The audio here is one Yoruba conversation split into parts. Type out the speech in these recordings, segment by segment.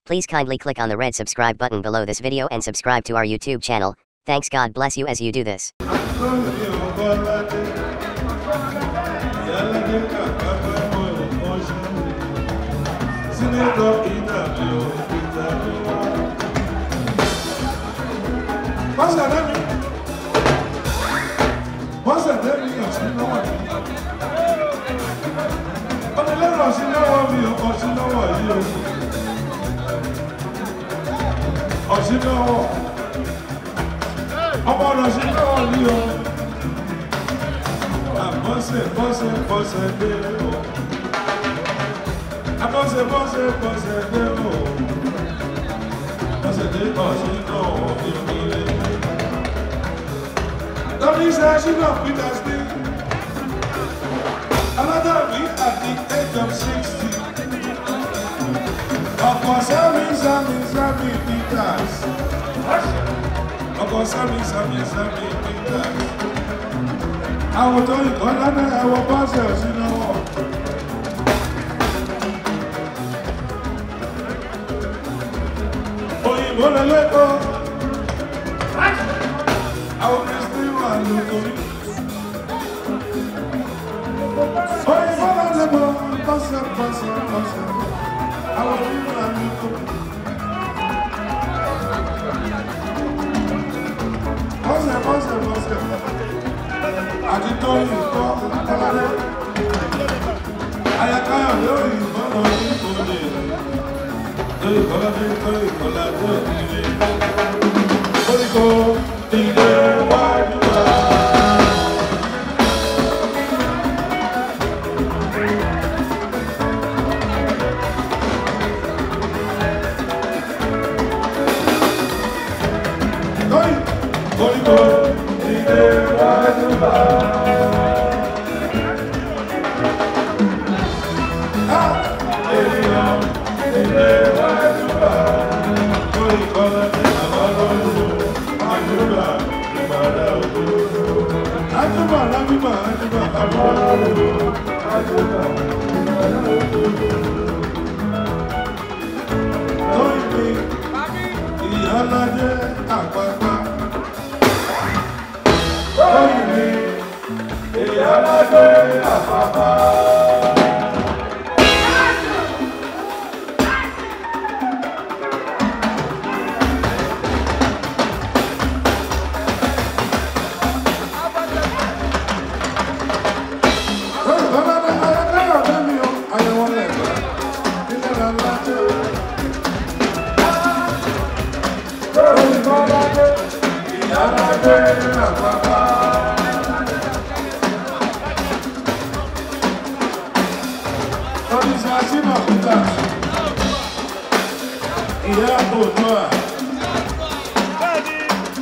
Please kindly click on the red subscribe button below this video and subscribe to our YouTube channel. Thanks, God bless you as you do this. Another week at the age of 60. Ọkọ̀ Sammy Peters. Ọkọ̀ Sammy Peters. Àwọn tó ìkọ́ lánàá ẹwọ bọ́ọ̀sẹ̀ sínú wọn. Òyìnbó lẹ́lẹ́kọ́. Àwọn Kristi wà lókòrí. Òyìnbó lẹ́lẹ́kọ́. Bọ́ọ̀sẹ̀. Àwọn Kristi wà lókòrí. Bọ́ọ̀sẹ̀. Àti tó ìkọ́ ọlọ́dẹ́. Ayakayọ̀ lórí ìkọ́nà ìkọ́lé. Lórí ìkọ́lọ́dé ìdílé. Oríkó ìdè wájú wá. Oríkó ìdè wájú wá. Ìyálàjẹ àpapà. Ìyálàjẹ àpapà. Ìyá Oòduà,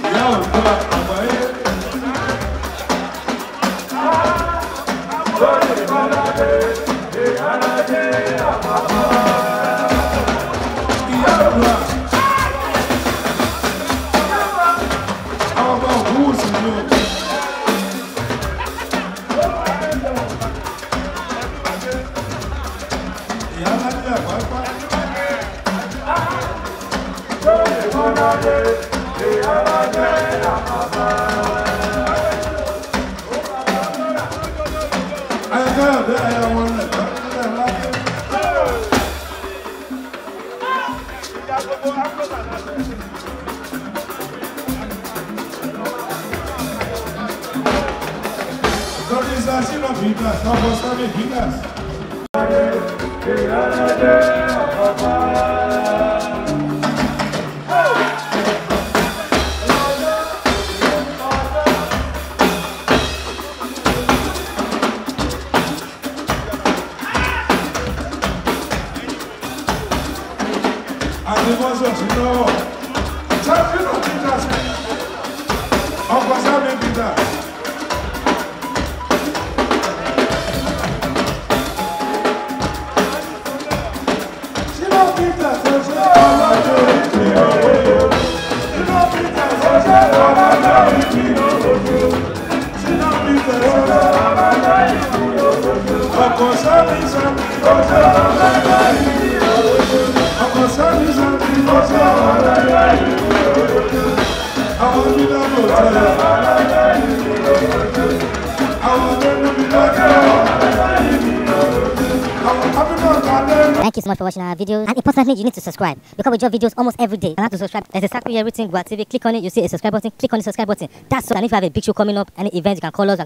ìyá Oòduà àgbáyé. Ìyá Oòduà, àwọn ọba òkú sì ní o. Ìyá Alájẹ àpapá. Organización of Vidas, no Sammy Peters. Ọkọ̀ sábì sábì Thank you so much for watching our videos, and importantly, you need to subscribe because we drop videos almost every day. You have to subscribe. There's a circle here written Gua TV. Click on it, you see a subscribe button. Click on the subscribe button. That's so that if you have a big show coming up, any event, you can call us.